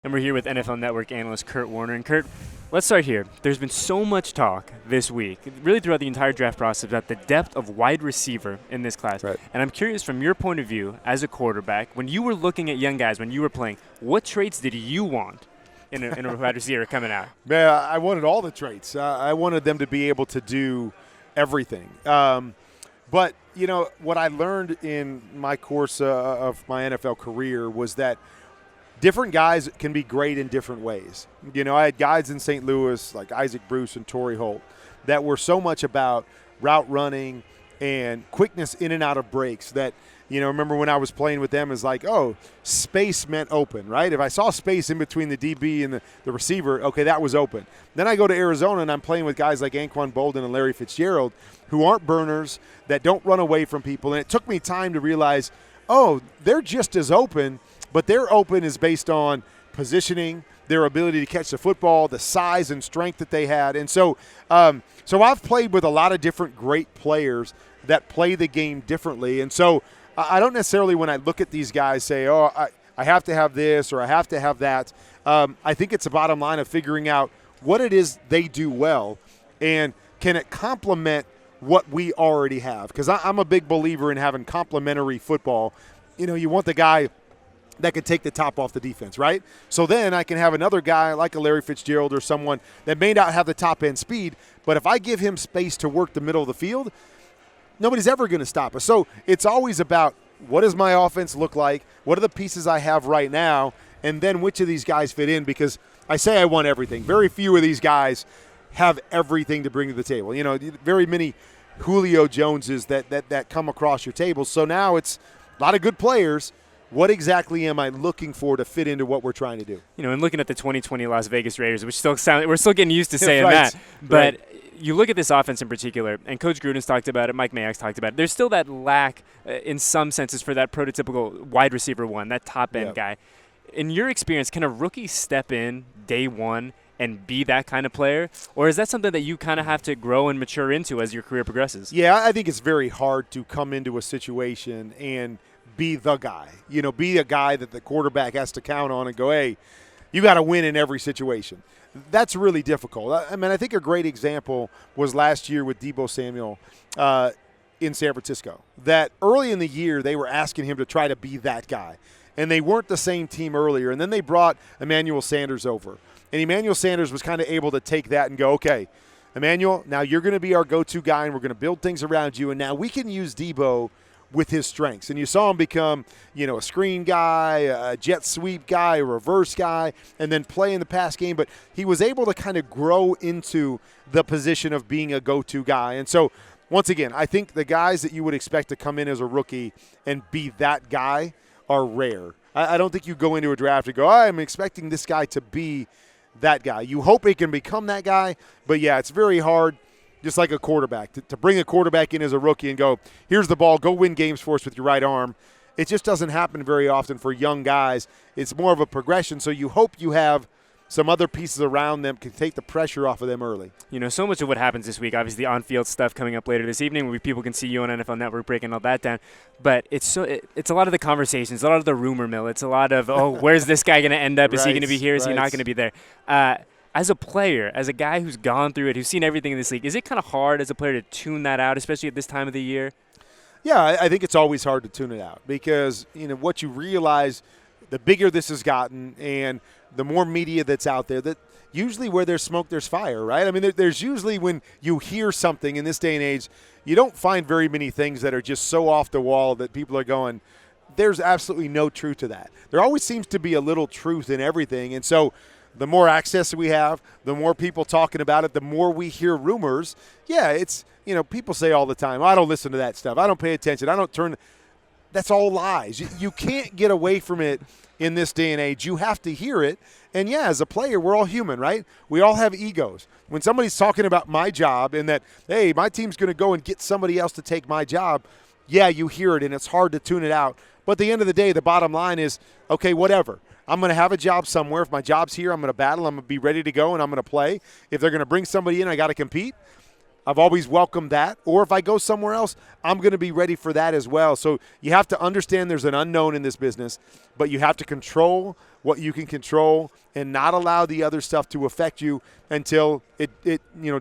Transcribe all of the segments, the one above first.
And we're here with NFL Network analyst Kurt Warner. And Kurt, let's start here. There's been so much talk this week, really throughout the entire draft process, about the depth of wide receiver in this class. Right. And I'm curious, from your point of view as a quarterback, when you were looking at young guys, when you were playing, what traits did you want in a wide receiver coming out? Man, I wanted all the traits. I wanted them to be able to do everything. But, you know, what I learned in my course of my NFL career was that different guys can be great in different ways. You know, I had guys in St. Louis like Isaac Bruce and Torrey Holt that were so much about route running and quickness in and out of breaks that, you know, remember when I was playing with them, is like, oh, space meant open, right? If I saw space in between the DB and the receiver, okay, that was open. Then I go to Arizona and I'm playing with guys like Anquan Bolden and Larry Fitzgerald who aren't burners, that don't run away from people. And it took me time to realize, oh, they're just as open, but their open is based on positioning, their ability to catch the football, the size and strength that they had. And so I've played with a lot of different great players that play the game differently. And so I don't necessarily, when I look at these guys, say, oh, I have to have this or I have to have that. I think it's a bottom line of figuring out what it is they do well and can it complement what we already have. Because I'm a big believer in having complementary football. You know, you want the guy that can take the top off the defense, right? So then I can have another guy like a Larry Fitzgerald or someone that may not have the top end speed, but if I give him space to work the middle of the field, nobody's ever going to stop us. So it's always about, what does my offense look like? What are the pieces I have right now? And then which of these guys fit in? Because I say I want everything. Very few of these guys have everything to bring to the table. You know, very many Julio Joneses that come across your table. So now it's a lot of good players. What exactly am I looking for to fit into what we're trying to do? You know, and looking at the 2020 Las Vegas Raiders, which we're still getting used to saying Right. that. But Right. You look at this offense in particular, and Coach Gruden's talked about it, Mike Mayock's talked about it. There's still that lack, in some senses, for that prototypical wide receiver one, that top-end guy. In your experience, can a rookie step in day one and be that kind of player? Or is that something that you kind of have to grow and mature into as your career progresses? Yeah, I think it's very hard to come into a situation and be the guy. You know, be a guy that the quarterback has to count on and go, hey, you got to win in every situation. That's really difficult. I mean, I think a great example was last year with Deebo Samuel in San Francisco. That early in the year, they were asking him to try to be that guy. And they weren't the same team earlier. And then they brought Emmanuel Sanders over. And Emmanuel Sanders was kind of able to take that and go, okay, Emmanuel, now you're going to be our go-to guy, and we're going to build things around you. And now we can use Deebo with his strengths. And you saw him become, you know, a screen guy, a jet sweep guy, a reverse guy, and then play in the pass game. But he was able to kind of grow into the position of being a go-to guy. And so, once again, I think the guys that you would expect to come in as a rookie and be that guy are rare. I don't think you go into a draft and go, I'm expecting this guy to be that guy. You hope he can become that guy, but yeah, it's very hard. Just like a quarterback, to bring a quarterback in as a rookie and go, here's the ball, go win games for us with your right arm. It just doesn't happen very often for young guys. It's more of a progression, so you hope you have some other pieces around them can take the pressure off of them early. You know, so much of what happens this week, obviously the on-field stuff coming up later this evening where people can see you on NFL Network breaking all that down. But it's a lot of the conversations, a lot of the rumor mill. It's a lot of, oh, where's this guy going to end up? Is he going to be here? Is he not going to be there? As a player, as a guy who's gone through it, who's seen everything in this league, is it kind of hard as a player to tune that out, especially at this time of the year? Yeah, I think it's always hard to tune it out because, you know, what you realize, the bigger this has gotten and the more media that's out there, that usually where there's smoke, there's fire, right? I mean, there's usually when you hear something in this day and age, you don't find very many things that are just so off the wall that people are going, there's absolutely no truth to that. There always seems to be a little truth in everything. And so the more access we have, the more people talking about it, the more we hear rumors. Yeah, it's, you know, people say all the time, I don't listen to that stuff. I don't pay attention. I don't turn. That's all lies. You can't get away from it in this day and age. You have to hear it. And, yeah, as a player, we're all human, right? We all have egos. When somebody's talking about my job and that, hey, my team's going to go and get somebody else to take my job, yeah, you hear it, and it's hard to tune it out. But at the end of the day, the bottom line is, okay, whatever. I'm going to have a job somewhere. If my job's here, I'm going to battle. I'm going to be ready to go, and I'm going to play. If they're going to bring somebody in, I got to compete. I've always welcomed that. Or if I go somewhere else, I'm going to be ready for that as well. So you have to understand there's an unknown in this business, but you have to control what you can control and not allow the other stuff to affect you until it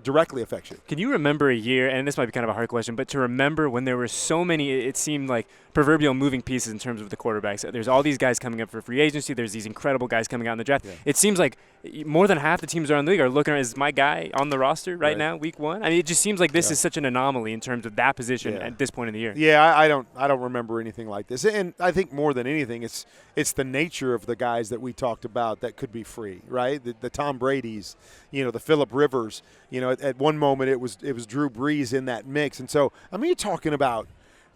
directly affects you. Can you remember a year, and this might be kind of a hard question, but to remember when there were so many, it seemed like proverbial moving pieces in terms of the quarterbacks. There's all these guys coming up for free agency. There's these incredible guys coming out in the draft. Yeah. It seems like more than half the teams around the league are looking at, is my guy on the roster right now, week one? I mean, it just seems like this is such an anomaly in terms of that position at this point in the year. Yeah, I don't remember anything like this. And I think more than anything, it's the nature of the guys that we talked about that could be free, right? The Tom Brady's, the Phillip Rivers. At one moment it was Drew Brees in that mix. And so, I mean, you're talking about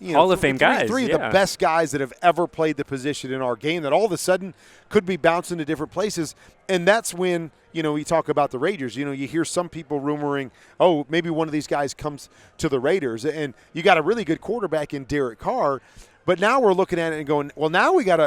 Hall of Fame guys. Three of the best guys that have ever played the position in our game that all of a sudden could be bouncing to different places. And that's when, we talk about the Raiders. You hear some people rumoring, oh, maybe one of these guys comes to the Raiders. And you got a really good quarterback in Derek Carr. But now we're looking at it and going, well, now we got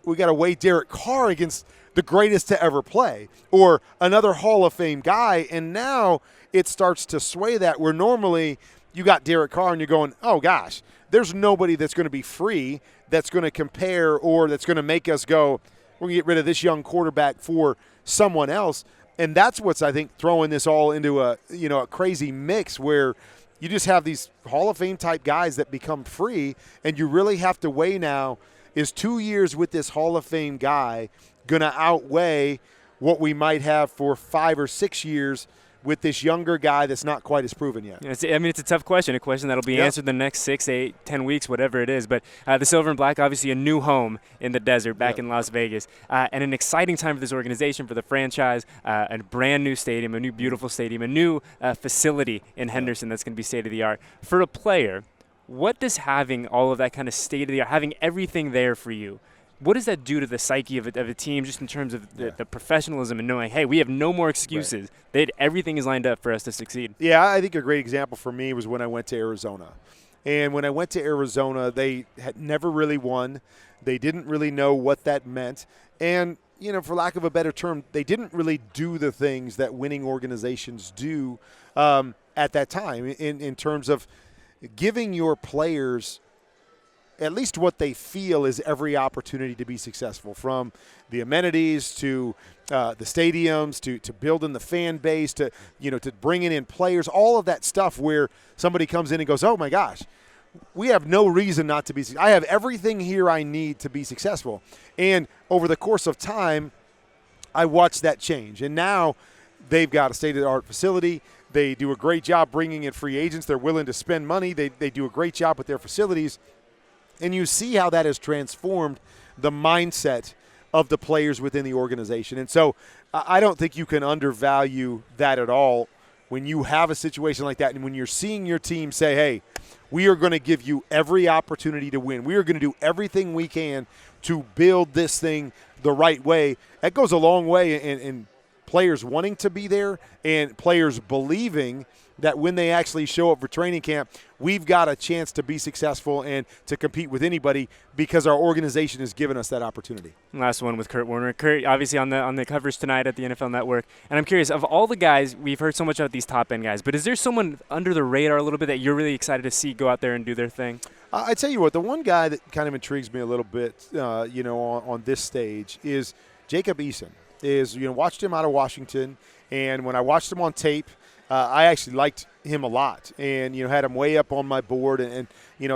to weigh Derek Carr against the greatest to ever play or another Hall of Fame guy. And now it starts to sway that where normally you got Derek Carr and you're going, oh, gosh, there's nobody that's going to be free that's going to compare or that's going to make us go, we're going to get rid of this young quarterback for someone else. And that's what's, I think, throwing this all into a crazy mix where you just have these Hall of Fame type guys that become free, and you really have to weigh now, is 2 years with this Hall of Fame guy going to outweigh what we might have for 5 or 6 years with this younger guy that's not quite as proven yet? It's a tough question, a question that'll be answered the next 6, 8, 10 weeks, whatever it is. But the Silver and Black, obviously a new home in the desert back in Las Vegas, and an exciting time for this organization, for the franchise, a brand new stadium, a new beautiful stadium, a new facility in Henderson that's going to be state-of-the-art. For a player, what does having all of that kind of state-of-the-art, having everything there for you, what does that do to the psyche of a team just in terms of the professionalism and knowing, hey, we have no more excuses. Everything is lined up for us to succeed. Yeah, I think a great example for me was when I went to Arizona. And when I went to Arizona, they had never really won. They didn't really know what that meant. And, for lack of a better term, they didn't really do the things that winning organizations do at that time in terms of giving your players – at least what they feel is every opportunity to be successful, from the amenities to the stadiums to building the fan base to bringing in players, all of that stuff where somebody comes in and goes, oh, my gosh, we have no reason not to be – I have everything here I need to be successful. And over the course of time, I watched that change. And now they've got a state-of-the-art facility. They do a great job bringing in free agents. They're willing to spend money. They do a great job with their facilities. And you see how that has transformed the mindset of the players within the organization. And so I don't think you can undervalue that at all when you have a situation like that and when you're seeing your team say, hey, we are going to give you every opportunity to win. We are going to do everything we can to build this thing the right way. That goes a long way in players wanting to be there and players believing that when they actually show up for training camp, we've got a chance to be successful and to compete with anybody because our organization has given us that opportunity. Last one with Kurt Warner. Kurt, obviously on the covers tonight at the NFL Network. And I'm curious, of all the guys, we've heard so much about these top-end guys, but is there someone under the radar a little bit that you're really excited to see go out there and do their thing? I tell you what, the one guy that kind of intrigues me a little bit, on this stage is Jacob Eason. Watched him out of Washington, and when I watched him on tape, I actually liked him a lot and, had him way up on my board and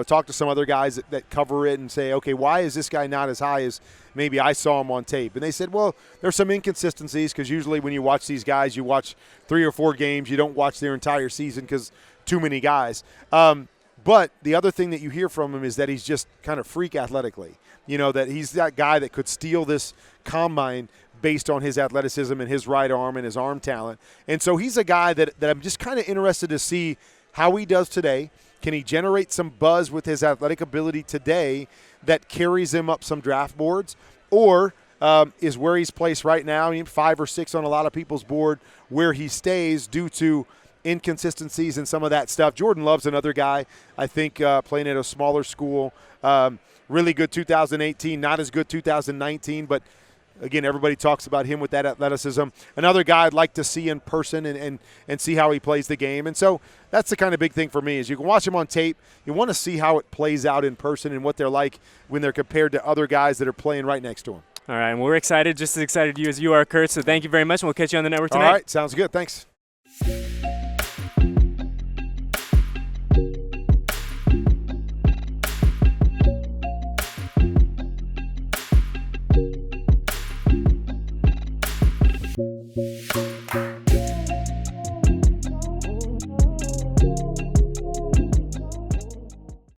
talked to some other guys that cover it and say, okay, why is this guy not as high as maybe I saw him on tape? And they said, well, there's some inconsistencies because usually when you watch these guys, you watch 3 or 4 games. You don't watch their entire season because too many guys. But the other thing that you hear from him is that he's just kind of freak athletically, that he's that guy that could steal this combine based on his athleticism and his right arm and his arm talent. And so he's a guy that I'm just kind of interested to see how he does today. Can he generate some buzz with his athletic ability today that carries him up some draft boards? Or is where he's placed right now, 5 or 6 on a lot of people's board, where he stays due to inconsistencies and some of that stuff. Jordan Love's another guy, I think, playing at a smaller school. Really good 2018, not as good 2019, but again, everybody talks about him with that athleticism. Another guy I'd like to see in person and see how he plays the game. And so that's the kind of big thing for me is you can watch him on tape. You want to see how it plays out in person and what they're like when they're compared to other guys that are playing right next to him. All right, and we're excited, just as excited as you are, Kurt. So thank you very much, and we'll catch you on the network tonight. All right, sounds good. Thanks.